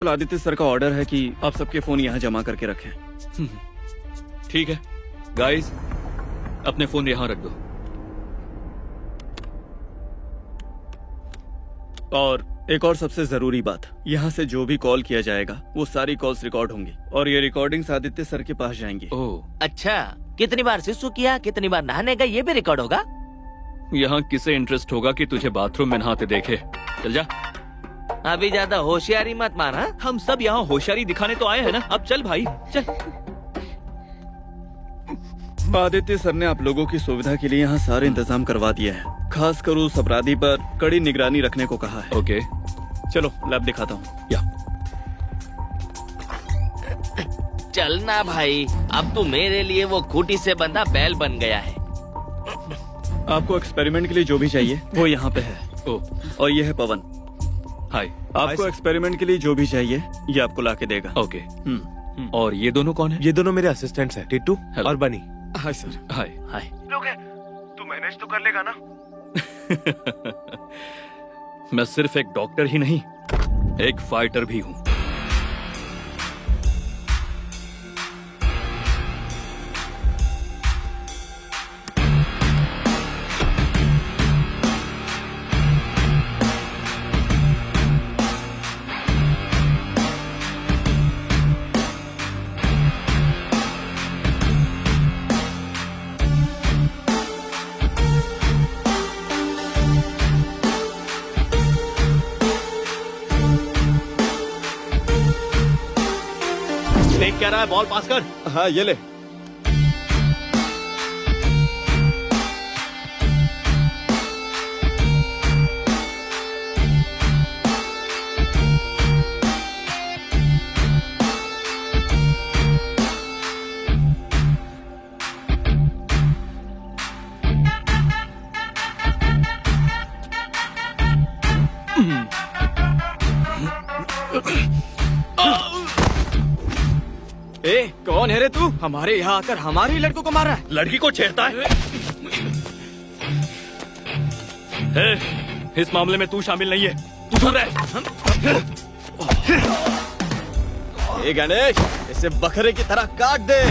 Aditya sir का order है कि आप सबके फोन यहाँ जमा करके रखें। ठीक है गाइस, अपने फोन यहाँ रख दो। और एक और सबसे जरूरी बात, यहाँ से जो भी कॉल किया जाएगा वो सारी कॉल्स रिकॉर्ड होंगी और ये रिकॉर्डिंग्स आदित्य सर के पास जाएंगी। ओह, अच्छा, कितनी बार सिसु किया, कितनी बार नहाने गए, ये भी रिकॉर्ड होगा? यहाँ किसे इंटरेस्ट होगा कि तुझे बाथरूम में नहाते देखे? चल जा। अभी ज्यादा होशियारी मत मार। हाँ? हम सब यहाँ होशियारी दिखाने तो आए हैं ना। अब चल भाई चल। आदित्य सर ने आप लोगों की सुविधा के लिए यहाँ सारे इंतजाम करवा दिए हैं। खासकर उस अपराधी पर कड़ी निगरानी रखने को कहा है। ओके चलो लैब दिखाता हूँ। या चलना भाई, अब तू मेरे लिए वो खूंटी से बंधा बैल बन गया है। आपको एक्सपेरिमेंट के लिए जो भी चाहिए वो यहाँ पे है। ओह और ये है पवन। हाय। आपको एक्सपेरिमेंट के लिए जो भी चाहिए ये आपको लाके देगा। ओके। और ये दोनों कौन है? ये दोनों मेरे असिस्टेंट्स हैं, टिट्टू Hello. और Bunny. Hi sir. Hi. Hi. लोग हैं, तू मैनेज तो कर लेगा ना? मैं सिर्फ एक डॉक्टर ही नहीं, एक फाइटर भी हूँ। देख क्या रहा है, बॉल पास कर। हाँ ये ले। ए, कौन है रे तू? हमारे यहाँ आकर हमारे ही लड़कों को मार रहा है। लड़की को छेड़ता है? इस मामले में तू शामिल नहीं है, तू दूर रह। ए गणेश, इसे बकरे की तरह काट दे।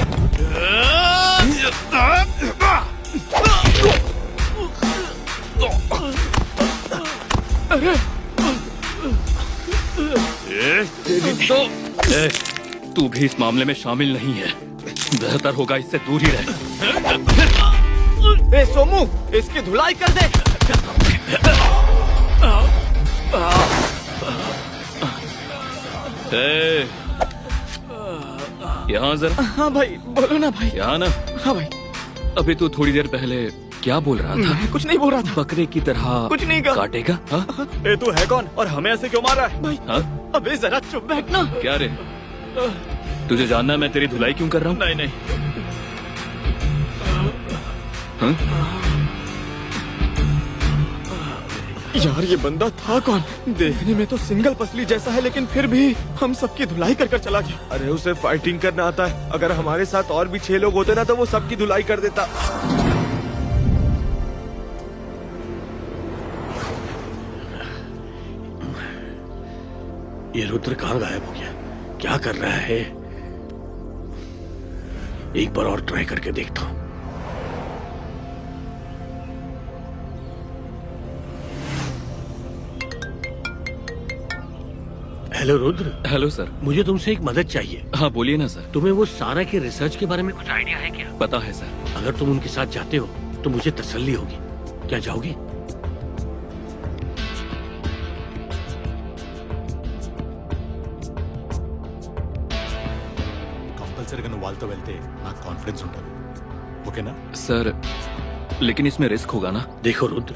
तू भी इस मामले में शामिल नहीं है, बेहतर होगा इससे दूर ही रहे। ए सोमू, इसकी धुलाई कर दे। यहाँ जरा। हाँ भाई, बोलो ना भाई। यहाँ ना। हाँ भाई। अभी तू थोड़ी देर पहले क्या बोल रहा था? मैं कुछ नहीं बोल रहा था। बकरे की तरह कुछ नहीं कहा। काटेगा? हाँ? ए तू है कौन और हमें ऐसे क्यों मार रहा है? भाई हाँ? अबे जरा चुप बैठना। क्या रे, तुझे जानना मैं तेरी धुलाई क्यों कर रहा हूँ? नहीं नहीं। हाँ? यार ये बंदा था कौन? देखने में तो सिंगल पसली जैसा है, लेकिन फिर भी हम सबकी धुलाई कर कर चला गया। अरे उसे फाइटिंग करना आता है। अगर हमारे साथ और भी 6 लोग होते ना तो वो सबकी धुलाई कर देता। ये रुद्र कहाँ गायब हो गया? क्या कर रहा है? एक बार और ट्राई करके देखता हूँ। हेलो रुद्र। Hello sir. मुझे तुमसे एक मदद चाहिए। हाँ बोलिए ना सर। तुम्हें वो सारा के रिसर्च के बारे में कुछ आइडिया है क्या? पता है सर। अगर तुम उनके साथ जाते हो तो मुझे तसल्ली होगी। क्या जाओगे? కంపల్సరీగా నువ్వు వాళ్ళతో వెళ్తే నాకు కాన్ఫిడెన్స్ ఉంటుంది ఓకేనా सर लेकिन इसमें रिस्क होगा ना? देखो रुद्र,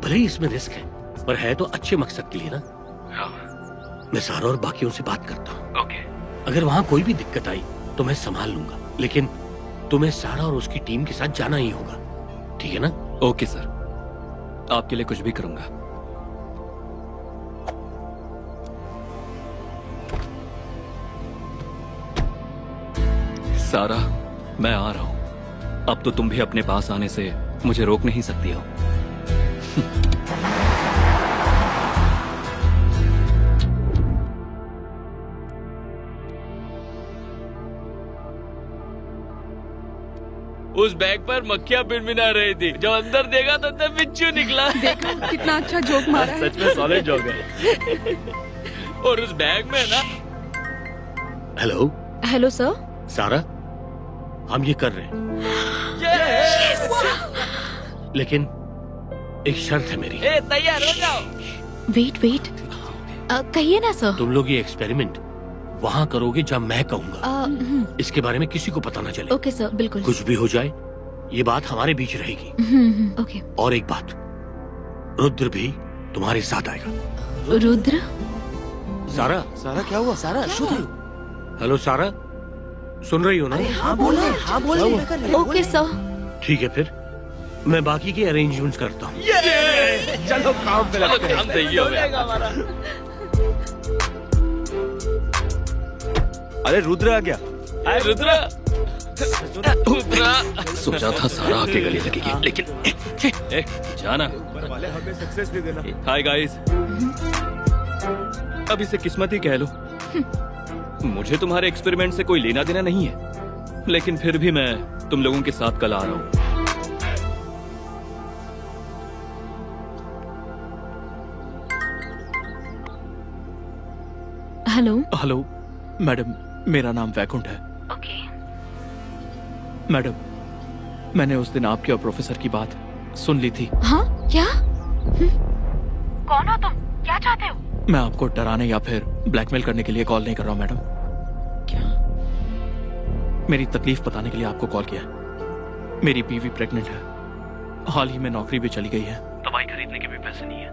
भले ही इसमें रिस्क है पर है तो अच्छे मकसद के लिए ना। हाँ। मैं सारा और बाकियों से बात करता हूँ। ओके। अगर वहाँ कोई भी दिक्कत आई तो मैं संभाल लूंगा, लेकिन तुम्हें सारा और उसकी टीम के साथ जाना ही होगा, ठीक है ना? ओके सर, आपके लिए कुछ भी करूंगा। सारा, मैं आ रहा हूं। अब तो तुम भी अपने पास आने से मुझे रोक नहीं सकती हो। उस बैग पर मक्खियाँ भिनभिना रही थी। जब अंदर देखा तो अंदर बिच्छू निकला। देखा कितना अच्छा जोक मारा है। सच में सॉलिड जॉब है। और उस बैग में ना हेलो हेलो सर। सारा, हम ये कर रहे हैं, लेकिन एक शर्त है मेरी। तैयार हो जाओ। वेट कहिए ना सर। तुम लोग ये एक्सपेरिमेंट वहाँ करोगे जहाँ मैं कहूँगा। इसके बारे में किसी को पता ना चले। ओके सर, बिल्कुल। कुछ भी हो जाए ये बात हमारे बीच रहेगी। ओके। और एक बात, रुद्र भी तुम्हारे साथ आएगा। रुद्र? सारा, सारा क्या हुआ? सारा शुद्ध। हेलो सारा, सुन रही हो ना? हाँ बोल। Okay sir. ठीक है, फिर मैं बाकी के अरेंजमेंट्स करता हूँ। चलो काम पे लगते हैं। काम सही हो गया। अरे रुद्र आ गया। रुद्रा। सोचा था सारा आके गले लगेगी, लेकिन जाना। ऊपर वाले हमें सक्सेस दे देना। Hi guys. अब इसे किस्मत ही कह लो। मुझे तुम्हारे एक्सपेरिमेंट से कोई लेना देना नहीं है, लेकिन फिर भी मैं तुम लोगों के साथ कल आ रहा हूँ। हेलो मैडम, मेरा नाम वैकुंठ है। ओके। मैडम, मैंने उस दिन आपके और प्रोफेसर की बात सुन ली थी। हाँ क्या? कौन हो तुम? क्या चाहते हो? मैं आपको डराने या फिर ब्लैकमेल करने के लिए कॉल नहीं कर रहा हूँ मैडम। क्या? मेरी तकलीफ बताने के लिए आपको कॉल किया है। मेरी बीवी प्रेग्नेंट है। हाल ही में नौकरी भी चली गई है। दवाई खरीदने के भी पैसे नहीं है।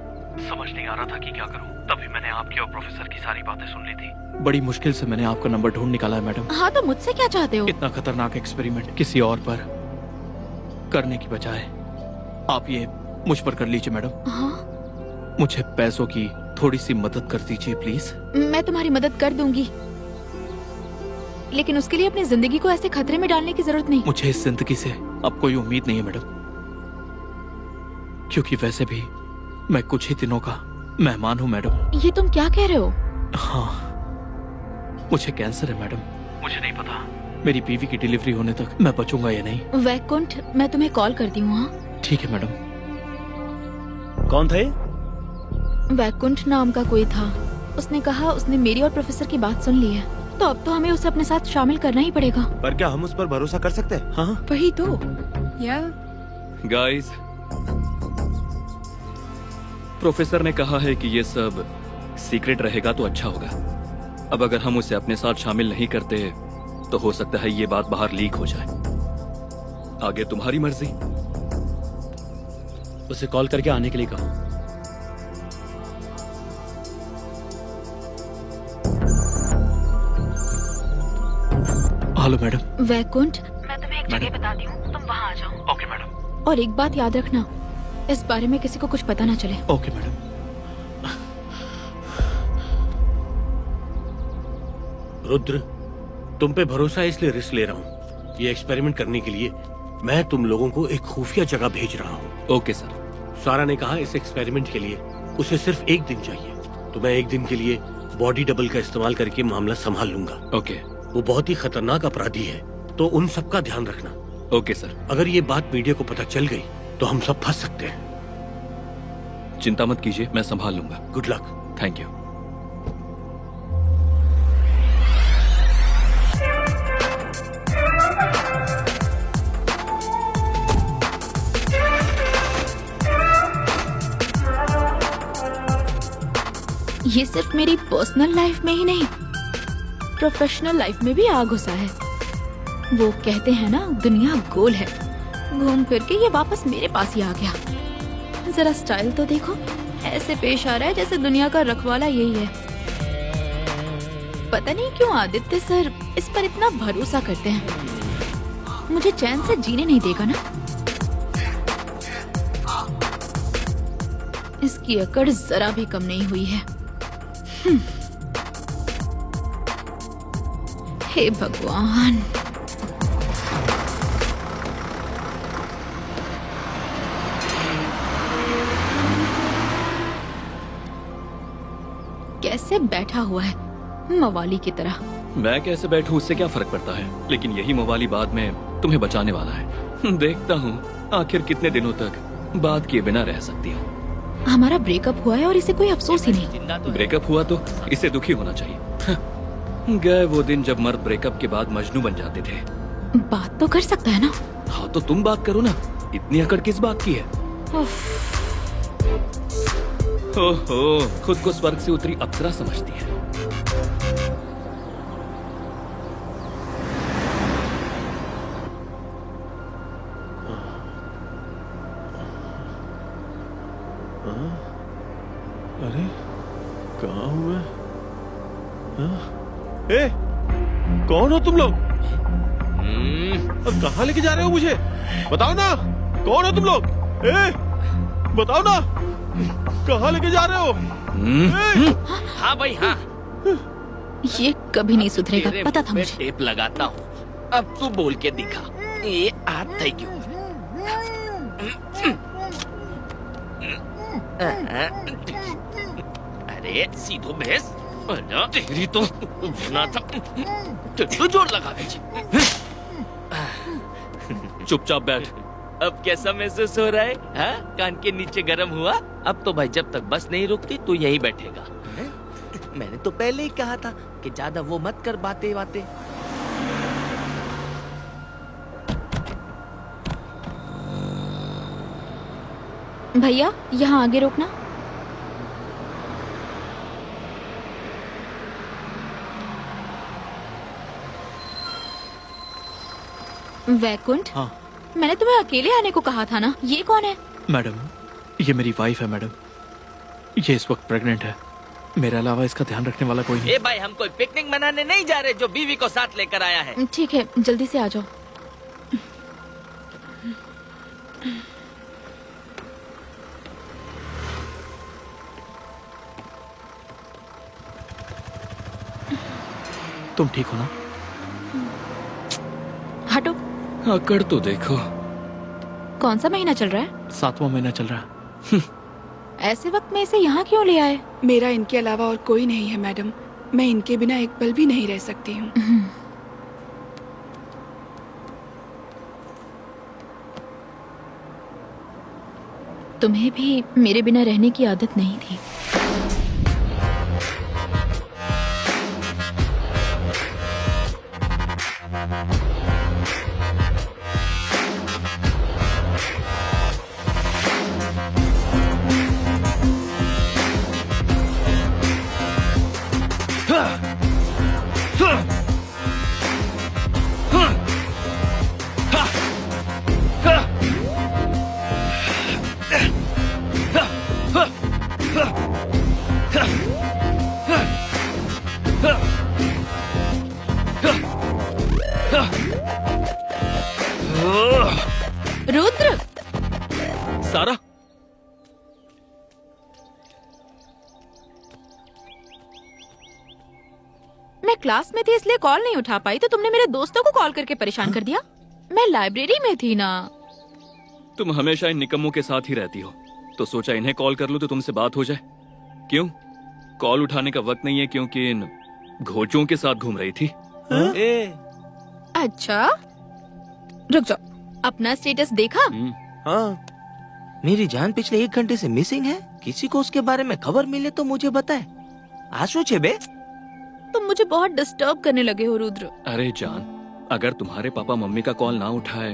समझ नहीं आ रहा था कि क्या करूं। तभी मैंने आपके और प्रोफेसर की सारी बातें सुन ली थी। बड़ी मुश्किल से मैंने आपका नंबर ढूंढ निकाला है मैडम। हाँ तो मुझसे क्या चाहते हो? इतना खतरनाक एक्सपेरिमेंट किसी और पर करने की बजाय आप ये मुझ पर कर लीजिए मैडम। हाँ? मुझे पैसों की थोड़ी सी मदद कर दीजिए प्लीज। मैं तुम्हारी मदद कर दूंगी, लेकिन उसके लिए अपनी जिंदगी को ऐसे खतरे में डालने की जरूरत नहीं। मुझे इस जिंदगी से अब कोई उम्मीद नहीं है मैडम, क्योंकि वैसे भी मैं कुछ ही दिनों का मेहमान हूँ मैडम। ये तुम क्या कह रहे हो? हाँ, मुझे कैंसर है मैडम। मुझे नहीं पता मेरी बीवी की डिलीवरी होने तक मैं बचूंगा या नहीं। वैकुंठ, मैं तुम्हें कॉल करती हूँ। हाँ ठीक है मैडम। कौन थे? वैकुंठ नाम का कोई था। उसने कहा उसने मेरी और प्रोफेसर की बात सुन ली है, तो अब तो हमें उसे अपने साथ शामिल करना ही पड़ेगा। पर क्या हम उस पर भरोसा कर सकते हैं? हाँ। वही तो। या गाइस, प्रोफेसर ने कहा है कि ये सब सीक्रेट रहेगा तो अच्छा होगा। अब अगर हम उसे अपने साथ शामिल नहीं करते तो हो सकता है ये बात बाहर लीक हो जाए। आगे तुम्हारी मर्जी। उसे कॉल करके आने के लिए कहो। Hello madam. वैकुंठ, मैं तुम्हें एक जगह बताती हूँ, तुम वहाँ आ जाओ। Okay madam. और एक बात याद रखना, इस बारे में किसी को कुछ पता ना चले। Okay madam. रुद्र, तुम पे भरोसा है इसलिए रिस्क ले रहा हूँ। ये एक्सपेरिमेंट करने के लिए मैं तुम लोगों को एक खुफिया जगह भेज रहा हूँ। Okay sir. सारा ने कहा इस एक्सपेरिमेंट के लिए उसे सिर्फ एक दिन चाहिए, तो मैं एक दिन के लिए बॉडी डबल का इस्तेमाल करके मामला संभाल लूंगा। ओके। वो बहुत ही खतरनाक अपराधी है, तो उन सबका ध्यान रखना। Okay sir. अगर ये बात मीडिया को पता चल गई तो हम सब फंस सकते हैं। चिंता मत कीजिए, मैं संभाल लूंगा। Good luck. Thank you. ये सिर्फ मेरी पर्सनल लाइफ में ही नहीं, प्रोफेशनल लाइफ में भी आ घुसा है। वो कहते हैं ना, दुनिया गोल है, घूम फिर के ये वापस मेरे पास ही आ गया। जरा स्टाइल तो देखो, ऐसे पेश आ रहा है जैसे दुनिया का रखवाला यही है। पता नहीं क्यों आदित्य सर इस पर इतना भरोसा करते हैं। मुझे चैन से जीने नहीं देगा ना। इसकी अकड़ जरा भी कम नहीं हुई है। हे भगवान। कैसे बैठा हुआ है, मवाली की तरह। मैं कैसे बैठूं उससे क्या फर्क पड़ता है, लेकिन यही मवाली बाद में तुम्हें बचाने वाला है। देखता हूँ आखिर कितने दिनों तक बात किए बिना रह सकती हूँ। हमारा ब्रेकअप हुआ है और इसे कोई अफसोस ही नहीं। जिंदा तो है। ब्रेकअप हुआ तो इसे दुखी होना चाहिए। गए वो दिन जब मर्द ब्रेकअप के बाद मजनू बन जाते थे। बात तो कर सकता है ना। हाँ तो तुम बात करो ना, इतनी अकड़ किस बात की है? उफ, ओहो, खुद को स्वर्ग से उतरी अप्सरा समझती है। अरे कहाँ हूँ मैं? हाँ? ए, कौन हो तुम लोग? और कहाँ लेके जा रहे हो मुझे? बताओ ना, कौन हो तुम लोग? ए, बताओ ना, कहाँ लेके जा रहे हो? ए, हाँ भाई हाँ, ये कभी नहीं सुधरेगा, तेरे पता था मुंह पे मुझे। टेप लगाता हूँ। अब तू बोल के दिखा, ये हाथ थे क्यों? अरे सीधो भैंस, तेरी तो बना था, तो जोर लगा दीजिए। चुपचाप बैठ। अब कैसा महसूस हो रहा है? हाँ? कान के नीचे गर्म हुआ? अब तो भाई जब तक बस नहीं रुकती तू यही बैठेगा। हैं? मैंने तो पहले ही कहा था कि ज्यादा वो मत कर बातें बातें। भैया यहाँ आगे रोकना। वैकुंठ, हाँ मैंने तुम्हें अकेले आने को कहा था ना। ये कौन है? मैडम, ये मेरी वाइफ है मैडम। ये इस वक्त प्रेग्नेंट है। मेरे अलावा इसका ध्यान रखने वाला कोई नहीं। ए भाई, हम कोई पिकनिक मनाने नहीं जा रहे जो बीवी को साथ लेकर आया है। ठीक है, जल्दी से आ जाओ। तुम ठीक हो ना? हटो। अकड़ तो देखो। कौन सा महीना चल रहा है? 7वां महीना चल रहा है। ऐसे वक्त में इसे यहाँ क्यों ले आए? मेरा इनके अलावा और कोई नहीं है मैडम। मैं इनके बिना एक पल भी नहीं रह सकती हूँ। तुम्हें भी मेरे बिना रहने की आदत नहीं थी। रुद्र, सारा, मैं क्लास में थी इसलिए कॉल नहीं उठा पाई तो तुमने मेरे दोस्तों को कॉल करके परेशान कर दिया। मैं लाइब्रेरी में थी ना। तुम हमेशा इन निकम्मों के साथ ही रहती हो, तो सोचा इन्हें कॉल कर लूं तो तुमसे बात हो जाए। क्यों? कॉल उठाने का वक्त नहीं है क्योंकि इन घोचों के साथ घूम रही थी। ए, अच्छा, रुक जाओ, अपना स्टेटस देखा? हाँ, मेरी जान पिछले 1 घंटे से मिसिंग है। किसी को उसके बारे में खबर मिले तो मुझे बताए। आशु छे बे। तुम मुझे बहुत डिस्टर्ब करने लगे हो रुद्र। अरे जान, अगर तुम्हारे पापा मम्मी का कॉल ना उठाए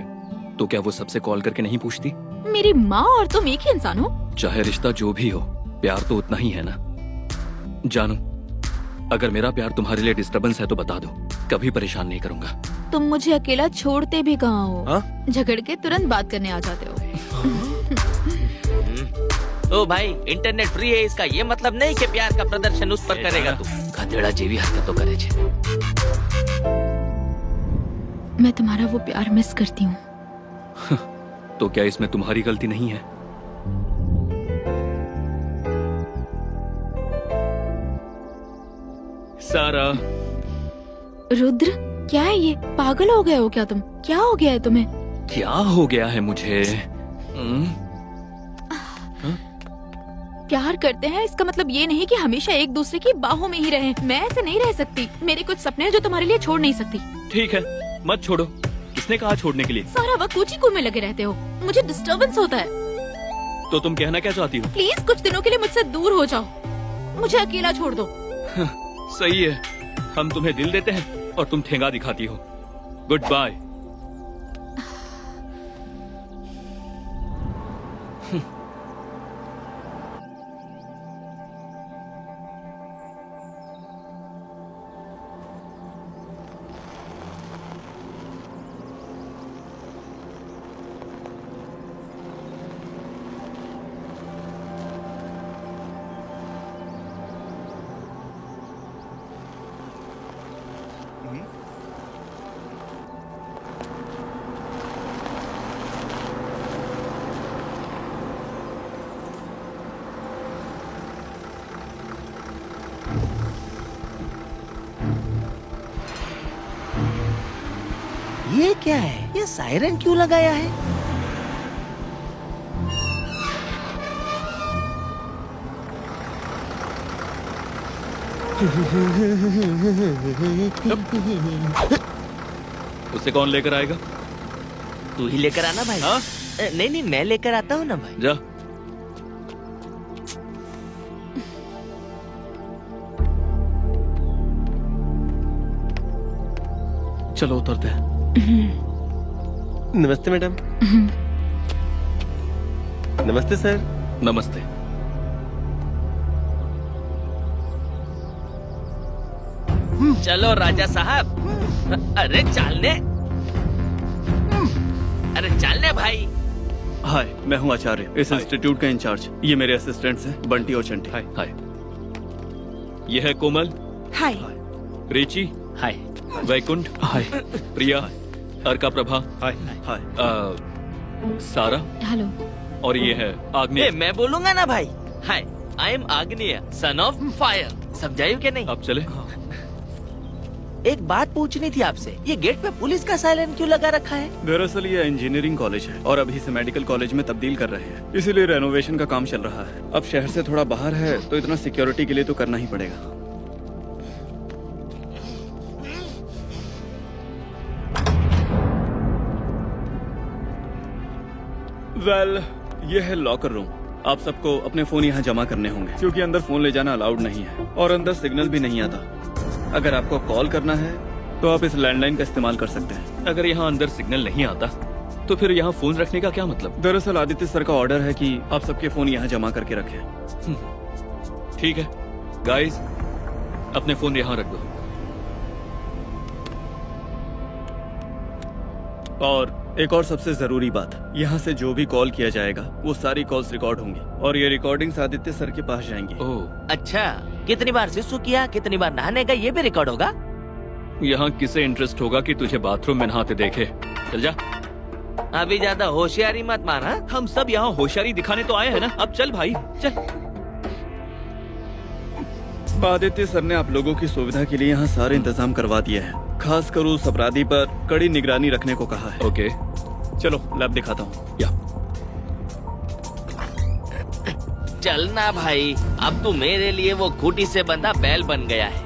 तो क्या वो सबसे कॉल करके नहीं पूछती? मेरी माँ और तुम एक ही इंसान हो। चाहे रिश्ता जो भी हो, प्यार तो उतना ही है ना। जानू, अगर मेरा प्यार तुम्हारे लिए डिस्टर्बेंस है तो बता दो, कभी परेशान नहीं करूंगा। तुम मुझे अकेला छोड़ते भी कहाँ हो? हाँ? झगड़ के तुरंत बात करने आ जाते हो। ओ भाई, इंटरनेट फ्री है, इसका ये मतलब नहीं कि प्यार का प्रदर्शन उस पर करेगा तू। गधेड़ा जेवी हरकतों करे छे। मैं तुम्हारा वो प्यार मिस करती हूँ। तो क्या इसमें तुम्हारी गलती नहीं है? सारा, रुद्र, क्या है ये? पागल हो गए हो क्या तुम? क्या हो गया है तुम्हें? क्या हो गया है मुझे? प्यार करते हैं इसका मतलब ये नहीं कि हमेशा एक दूसरे की बाहों में ही रहें। मैं ऐसे नहीं रह सकती। मेरे कुछ सपने हैं जो तुम्हारे लिए छोड़ नहीं सकती। ठीक है, मत छोड़ो, किसने कहा छोड़ने के लिए? सारा वक्त कोचिंग में लगे रहते हो, मुझे डिस्टर्बेंस होता है। तो तुम कहना क्या चाहती हो? प्लीज कुछ दिनों के लिए मुझसे दूर हो जाओ, मुझे अकेला छोड़ दो। सही है, हम तुम्हें दिल देते हैं और तुम ठेंगा दिखाती हो। Goodbye. ये क्या है? ये सायरन क्यों लगाया है? उसे कौन लेकर आएगा? तू ही लेकर आना भाई। हाँ? नहीं नहीं, मैं लेकर आता हूँ ना भाई। जा। चलो उतरते हैं। नमस्ते मैडम। नमस्ते सर। नमस्ते। चलो राजा साहब। अरे चलने, अरे चलने भाई। हाय, मैं हूँ आचार्य, इस इंस्टीट्यूट का इंचार्ज। ये मेरे असिस्टेंट्स हैं, बंटी और चंटी। हाय हाय। ये है कोमल, हाय। रिची, हाय। वैकुंठ, हाय। प्रिया, अर्का प्रभा, हाय। हाय। सारा, हेलो। और ये है आग्नेय। मैं बोलूंगा ना भाई। हाय, आई एम आग्नेय, सन ऑफ फायर। समझायू क्या नहीं? अब चले। एक बात पूछनी थी आपसे, ये गेट पे पुलिस का सायरन क्यों लगा रखा है? दरअसल ये इंजीनियरिंग कॉलेज है और अभी से मेडिकल कॉलेज में तब्दील कर रहे हैं, इसीलिए रेनोवेशन का काम चल रहा है। अब शहर से थोड़ा बाहर है तो इतना सिक्योरिटी के लिए तो करना ही पड़ेगा। वेल, ये है लॉकर रूम। आप सबको अपने फोन यहाँ जमा करने होंगे क्योंकि अंदर फोन ले जाना अलाउड नहीं है और अंदर सिग्नल भी नहीं आता। अगर आपको कॉल करना है तो आप इस लैंडलाइन का इस्तेमाल कर सकते हैं। अगर यहाँ अंदर सिग्नल नहीं आता तो फिर यहाँ फोन रखने का क्या मतलब? दरअसल आदित्य सर का ऑर्डर है कि आप सबके फोन यहाँ जमा करके रखें। ठीक है गाइस, अपने फोन यहाँ रख दो। और एक और सबसे जरूरी बात, यहाँ से जो भी कॉल किया जाएगा वो सारी कॉल्स रिकॉर्ड होंगी और ये रिकॉर्डिंग्स आदित्य सर के पास जाएंगी। ओह, अच्छा, कितनी बार सिसु किया, कितनी बार नहाने का, ये भी रिकॉर्ड होगा? यहाँ किसे इंटरेस्ट होगा कि तुझे बाथरूम में नहाते देखे? चल जा। अभी ज्यादा होशियारी मत मार। हाँ? हम सब यहाँ होशियारी दिखाने तो आए हैं ना। अब चल भाई, चल। आदित्य सर ने आप लोगों की सुविधा के लिए यहाँ सारे इंतजाम करवा दिए हैं। खासकर उस अपराधी पर कड़ी निगरानी रखने को कहा है। ओके, चलो लैब दिखाता हूँ। या चलना भाई, अब तू मेरे लिए वो खूंटी से बंधा बैल बन गया है।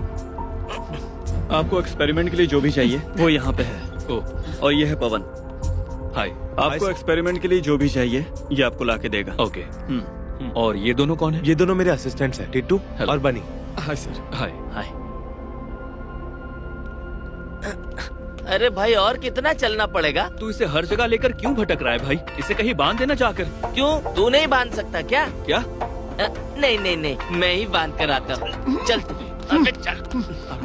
आपको एक्सपेरिमेंट के लिए जो भी चाहिए वो यहाँ पे है। ओह, और ये है पवन। हाय। आपको एक्सपेरिमेंट के लिए जो भी चाहिए ये आपको ला के देगा। ओके। और ये दोनों कौन है? ये दोनों मेरे असिस्टेंट्स हैं, टिट्टू Hello. और Bunny. Hi sir. Hi. Hi. अरे भाई, और कितना चलना पड़ेगा? तू इसे हर जगह लेकर क्यों भटक रहा है भाई? इसे कहीं बांध देना जाकर। क्यों, तू नहीं बांध सकता क्या? क्या? नहीं नहीं नहीं, मैं ही बांध कर आता हूँ। चल तू, अबे चल।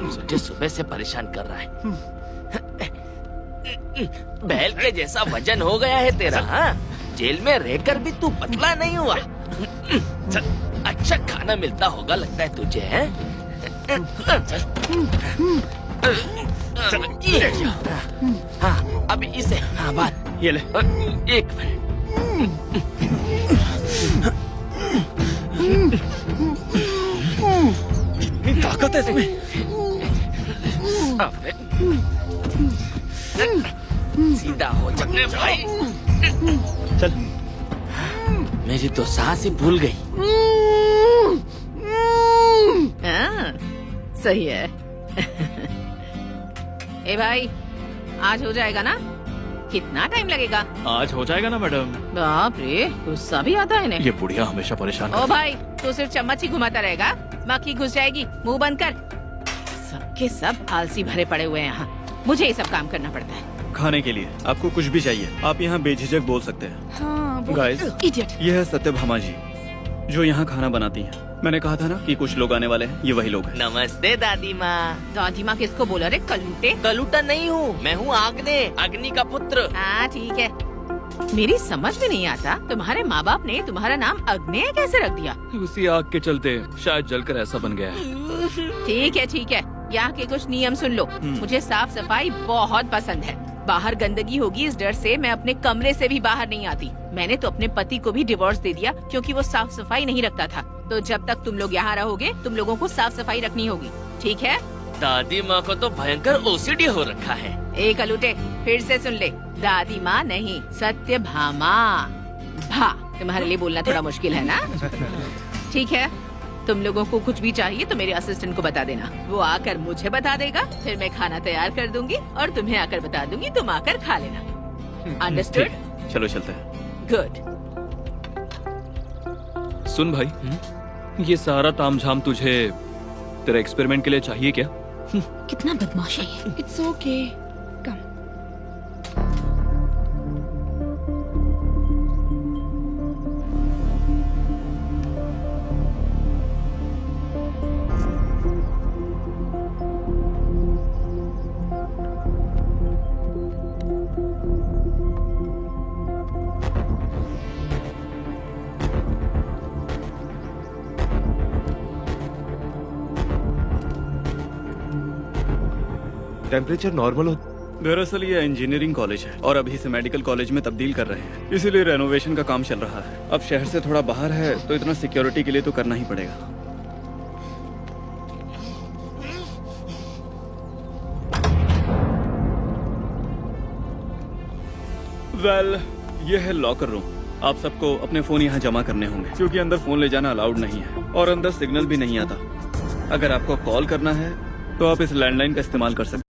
मुझे सुबह से परेशान कर रहा है। बैल के जैसा वजन हो गया है तेरा। हाँ, जेल में रहकर भी तू पतला नहीं हुआ। चल, अच्छा खाना मिलता होगा लगता है तुझे, है? हाँ, अभी इसे, हाँ बात, ये ले। एक मिनट। ताकत है इसमें। सीधा हो चले भाई। चल। मेरी तो सांस ही भूल गई। हाँ, सही है। ए भाई, आज हो जाएगा ना? कितना टाइम लगेगा? आज हो जाएगा ना मैडम। बाप रे, गुस्सा भी आता है इन्हें। ये बुढ़िया हमेशा परेशान ओ करती भाई, तू सिर्फ चम्मच ही घुमाता रहेगा, मक्खी घुस जाएगी। मुंह बंद कर। सबके सब आलसी भरे पड़े हुए हैं यहाँ। मुझे ये सब काम करना पड़ता है। खाने के लिए आपको कुछ भी चाहिए, आप यहाँ बेझिझक बोल सकते हैं। हाँ वो गाइस, इडियट। ये है सत्यभामा जी, जो यहाँ खाना बनाती हैं। मैंने कहा था ना कि कुछ लोग आने वाले हैं, ये वही लोग हैं। नमस्ते दादी माँ। दादी माँ किसको बोला रे, कलूटे? कलूटा नहीं हूँ, मैं हूँ आग्ने, अग्नि का पुत्र। हाँ ठीक है। मेरी समझ में नहीं आता, तुम्हारे माँ बाप ने तुम्हारा नाम अग्नेय कैसे रख दिया? उसी आग के चलते शायद जलकर ऐसा बन गया है। ठीक है, यहाँ के कुछ नियम सुन लो। मुझे साफ सफाई बहुत पसंद है। बाहर गंदगी होगी इस डर से मैं अपने कमरे से भी बाहर नहीं आती। मैंने तो अपने पति को भी डिवोर्स दे दिया क्योंकि वो साफ सफाई नहीं रखता था। तो जब तक तुम लोग यहाँ रहोगे, तुम लोगों को साफ सफाई रखनी होगी, ठीक है? दादी माँ को तो भयंकर ओसीडी हो रखा है। एक अलूटे, फिर से सुन ले, दादी माँ नहीं, सत्यभामा। भा, तुम्हारे लिए बोलना थोड़ा मुश्किल है ना? ठीक है, तुम लोगों को कुछ भी चाहिए तो मेरे असिस्टेंट को बता देना, वो आकर मुझे बता देगा, फिर मैं खाना तैयार कर दूंगी और तुम्हें आकर बता दूंगी, तुम आकर खा लेना। अंडरस्टूड? ठीक है, चलो चलते हैं। गुड। सुन भाई, ये सारा तामझाम तुझे तेरे एक्सपेरिमेंट के लिए चाहिए क्या? कितना बदमाश है ये। It's okay, come. Temperature normal हो। दरअसल ये इंजीनियरिंग कॉलेज है और अभी से मेडिकल कॉलेज में तब्दील कर रहे हैं, इसीलिए रेनोवेशन का काम चल रहा है। अब शहर से थोड़ा बाहर है तो इतना सिक्योरिटी के लिए तो करना ही पड़ेगा। वेल, ये है लॉकर रूम। आप सबको अपने फोन यहाँ जमा करने होंगे क्योंकि अंदर फोन ले जाना अलाउड नहीं है और अंदर सिग्नल भी नहीं आता। अगर आपको कॉल करना है तो आप इस लैंडलाइन का इस्तेमाल कर सकते हैं।